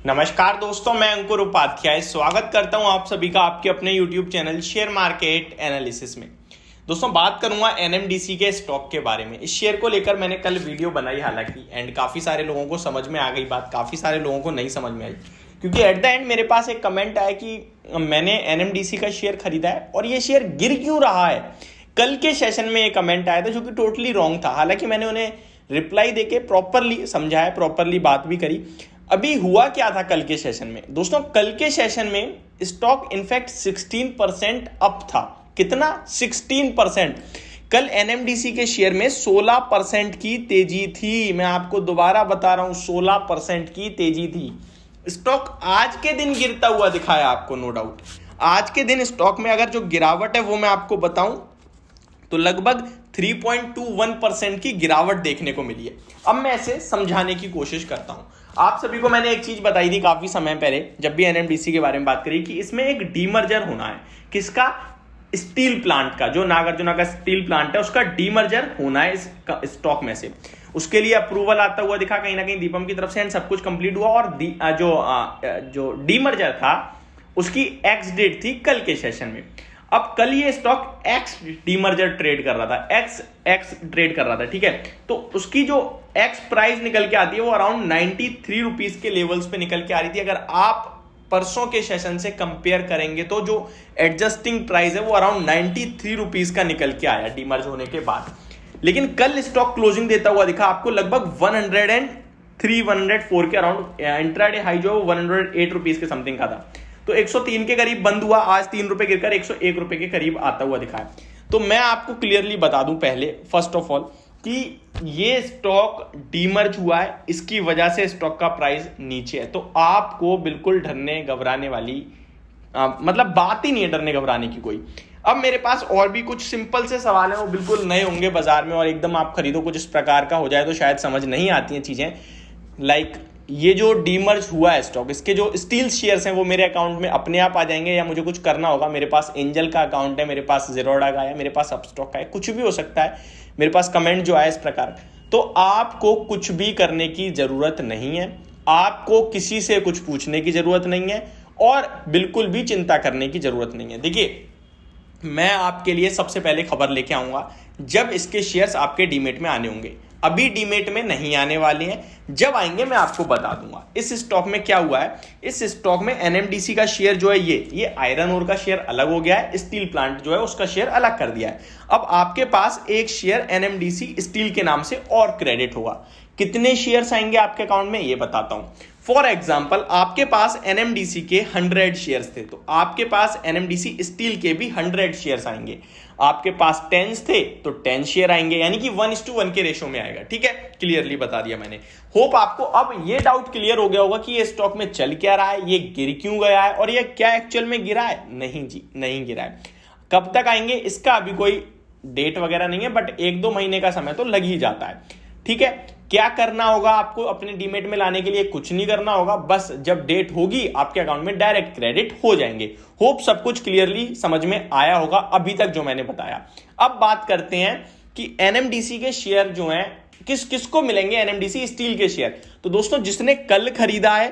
नमस्कार दोस्तों, मैं अंकुर उपाध्याय स्वागत करता हूं आप सभी का आपके अपने YouTube channel share market analysis में। दोस्तों, बात करूंगा एनएमडीसी के स्टॉक के बारे में। इस शेयर को लेकर मैंने कल वीडियो बनाई हालांकि, एंड काफ़ी सारे लोगों को समझ में आ गई बात, काफ़ी सारे लोगों को नहीं समझ में आई, क्योंकि एट द एंड मेरे पास एक कमेंट आया कि मैंने एनएमडीसी का शेयर खरीदा है और ये शेयर गिर क्यों रहा है। कल के सेशन में ये कमेंट आया था जो कि टोटली रॉन्ग था। हालांकि मैंने उन्हें रिप्लाई देके प्रॉपरली समझाया, प्रॉपरली बात भी करी। अभी हुआ क्या था कल के सेशन में दोस्तों? कल के सेशन में स्टॉक इनफैक्ट 16% अप था। कितना? 16%। कल एनएमडीसी के शेयर में 16% की तेजी थी। मैं आपको दोबारा बता रहा हूं, 16% की तेजी थी। स्टॉक आज के दिन गिरता हुआ दिखाया आपको, नो डाउट। आज के दिन स्टॉक में अगर जो गिरावट है वो मैं आपको बताऊं तो लगभग 3.21% की गिरावट देखने को मिली है। अब मैं इसे समझाने की कोशिश करता हूं। आप सभी को मैंने एक चीज बताई थी काफी समय पहले, जब भी एनएमडीसी के बारे में बात करी, कि इसमें एक डीमर्जर होना है। किसका? स्टील प्लांट का। जो नागार्जुना का स्टील प्लांट है उसका डीमर्जर होना है इस स्टॉक में से। उसके लिए अप्रूवल आता हुआ दिखा कहीं ना कहीं दीपम की तरफ से, एंड सब कुछ कंप्लीट हुआ। और जो डीमर्जर था उसकी एक्स डेट थी कल के सेशन में। अब कल ये स्टॉक एक्स डीमर्जर ट्रेड कर रहा था, एक्स ट्रेड कर रहा था, ठीक है। तो उसकी जो एक्स प्राइस निकल के आती है वो अराउंड 93 रुपीज के लेवल्स पे निकल के आ रही थी। अगर आप परसों के सेशन से कंपेयर करेंगे तो जो एडजस्टिंग प्राइस है वो अराउंड 93 रुपीज का निकल के आया डीमर्ज होने के बाद। लेकिन कल स्टॉक क्लोजिंग देता हुआ दिखा आपको लगभग 103 104 के अराउंड। इंट्राडे हाई जो 108 रुपीज के समथिंग का था, तो 103 के करीब बंद हुआ। आज 3 रुपए गिरकर 101 रुपए के करीब आता हुआ दिखा है। तो मैं आपको क्लियरली बता दूं पहले, फर्स्ट ऑफ ऑल, कि ये स्टॉक डीमर्ज हुआ है, इसकी वजह से स्टॉक का प्राइस नीचे है। तो आपको बिल्कुल डरने घबराने वाली मतलब बात ही नहीं है, डरने घबराने की कोई। अब मेरे पास और भी कुछ सिंपल से सवाल है, वो बिल्कुल नए होंगे बाजार में और एकदम आप खरीदो कुछ इस प्रकार का हो जाए तो शायद समझ नहीं आती हैं चीजें। लाइक ये जो डीमर्ज हुआ है स्टॉक, इसके जो स्टील शेयर्स हैं वो मेरे अकाउंट में अपने आप आ जाएंगे या मुझे कुछ करना होगा? मेरे पास एंजल का अकाउंट है, मेरे पास ज़ीरोधा का है, मेरे पास अपस्टॉक का है, कुछ भी हो सकता है। मेरे पास कमेंट जो आया इस प्रकार। तो आपको कुछ भी करने की जरूरत नहीं है, आपको किसी से कुछ पूछने की जरूरत नहीं है और बिल्कुल भी चिंता करने की जरूरत नहीं है। देखिए, मैं आपके लिए सबसे पहले खबर लेके आऊंगा जब इसके शेयर्स आपके डीमेट में आने होंगे। अभी डीमेट में नहीं आने वाले हैं, जब आएंगे मैं आपको बता दूंगा। इस स्टॉक में क्या हुआ है? इस स्टॉक में एनएमडीसी का शेयर जो है ये आयरन ओर का शेयर अलग हो गया है, स्टील प्लांट जो है उसका शेयर अलग कर दिया है। अब आपके पास एक शेयर एनएमडीसी स्टील के नाम से और क्रेडिट होगा। कितने शेयर्स आएंगे आपके अकाउंट में ये बताता हूं। फॉर एग्जाम्पल, आपके पास एनएमडीसी के 100 शेयर्स थे, तो आपके पास एनएमडीसी स्टील के भी 100 शेयर्स आएंगे। आपके पास 10 थे तो 10 शेयर आएंगे, यानी कि 1:1 के रेशो में आएगा। ठीक है, क्लियरली बता दिया मैंने। होप आपको अब ये डाउट क्लियर हो गया होगा कि ये स्टॉक में चल क्या रहा है, ये गिर क्यों गया है और ये क्या एक्चुअल में गिरा है। नहीं जी, नहीं गिरा है। कब तक आएंगे इसका अभी कोई डेट वगैरह नहीं है, बट 1-2 महीने का समय तो लग ही जाता है। ठीक है, क्या करना होगा आपको अपने डीमेट में लाने के लिए? कुछ नहीं करना होगा, बस जब डेट होगी आपके अकाउंट में डायरेक्ट क्रेडिट हो जाएंगे। होप सब कुछ क्लियरली समझ में आया होगा अभी तक जो मैंने बताया। अब बात करते हैं कि एनएमडीसी के शेयर जो हैं किसको मिलेंगे। एनएमडीसी स्टील के शेयर तो दोस्तों जिसने कल खरीदा है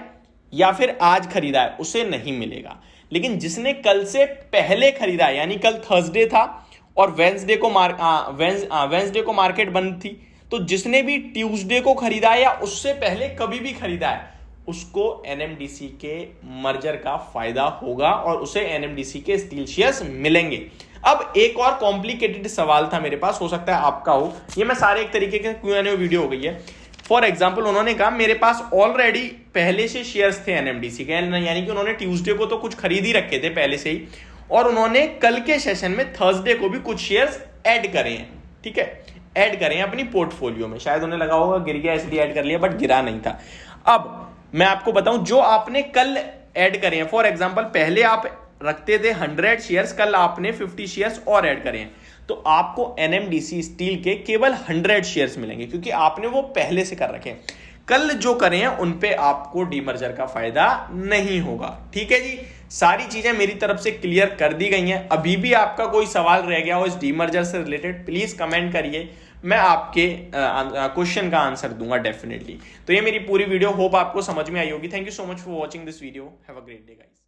या फिर आज खरीदा है उसे नहीं मिलेगा, लेकिन जिसने कल से पहले खरीदा है, यानी कल थर्सडे था और वेंसडे को मार्केट बंद थी, तो जिसने भी ट्यूसडे को खरीदा है या उससे पहले कभी भी खरीदा है उसको एनएमडीसी के मर्जर का फायदा होगा और उसे एनएमडीसी के स्टील शेयर्स मिलेंगे। अब एक और कॉम्प्लिकेटेड सवाल था मेरे पास, हो सकता है आपका हो। ये मैं सारे एक तरीके के Q&A वीडियो हो गई है। फॉर एग्जाम्पल, उन्होंने कहा मेरे पास ऑलरेडी पहले से शेयर्स थे एनएमडीसी के, यानी कि उन्होंने ट्यूसडे को तो कुछ खरीद ही रखे थे पहले से ही, और उन्होंने कल के सेशन में थर्सडे को भी कुछ शेयर्स ऐड करे हैं। ठीक है, ऐड करें अपनी पोर्टफोलियो में। शायद उन्हें लगा होगा गिर गया इसलिए ऐड कर लिया, बट गिरा नहीं था। अब मैं आपको बताऊं, जो आपने कल ऐड करे हैं, फॉर एग्जांपल पहले आप रखते थे 100 शेयर्स, कल आपने 50 शेयर्स और ऐड करे हैं, तो आपको एनएमडीसी स्टील के केवल 100 शेयर्स मिलेंगे, क्योंकि आपने वो पहले से कर रखे हैं। कल जो करें हैं उन पे आपको डीमर्जर का फायदा नहीं होगा। ठीक है जी, सारी चीजें मेरी तरफ से क्लियर कर दी गई हैं। अभी भी आपका कोई सवाल रह गया हो इस डीमर्जर से रिलेटेड, प्लीज कमेंट करिए, मैं आपके क्वेश्चन का आंसर दूंगा डेफिनेटली। तो ये मेरी पूरी वीडियो होप आपको समझ में आई होगी। Thank you so much for watching this video. Have a great day guys.